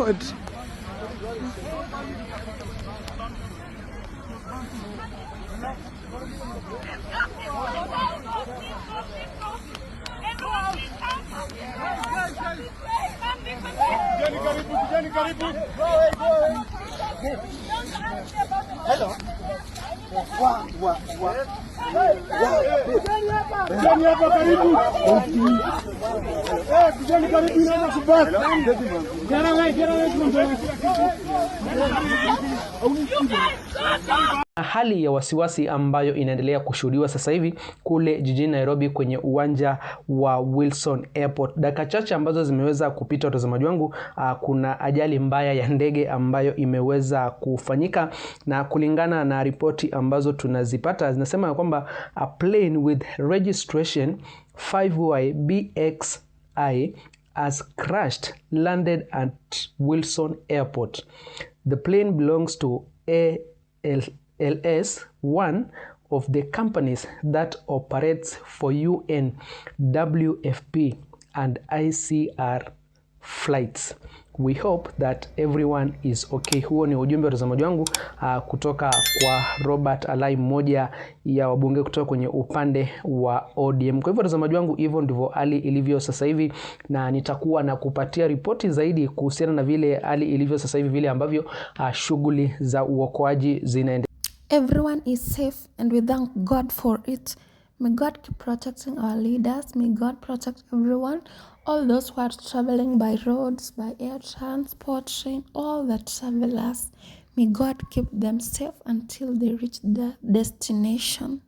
God. Hello. Hali ya wasiwasi ambayo inaendelea kushuhudiwa sasa hivi kule jijini Nairobi kwenye uwanja wa Wilson Airport. Dakika chache ambazo zimeweza kupita, watazamaji wangu, kuna ajali mbaya ya ndege ambayo imeweza kufanyika, na kulingana na ripoti ambazo tunazipata zinasema kwamba a plane with registration 5YBXI has crashed, landed at Wilson Airport. The plane belongs to ALS, one of the companies that operates for UN, WFP and ICR flights. We hope that everyone is okay. Huo ni ujumbe wa watazamaji wangu kutoka kwa Robert Alai, mmoja ya wabunge kutoka kwenye upande wa ODM. Kwa hivyo watazamaji wangu, hivyo ndivyo hali ilivyo sasa hivi, na nitakuwa na kupatia ripoti zaidi kuhusiana na vile hali ilivyo sasa hivi, vile ambavyo shughuli za uokoaji zinaendelea. Everyone is safe and we thank God for it. May God keep protecting our leaders. May God protect everyone. All those who are traveling by roads, by air transport, train, all the travelers. May God keep them safe until they reach their destination.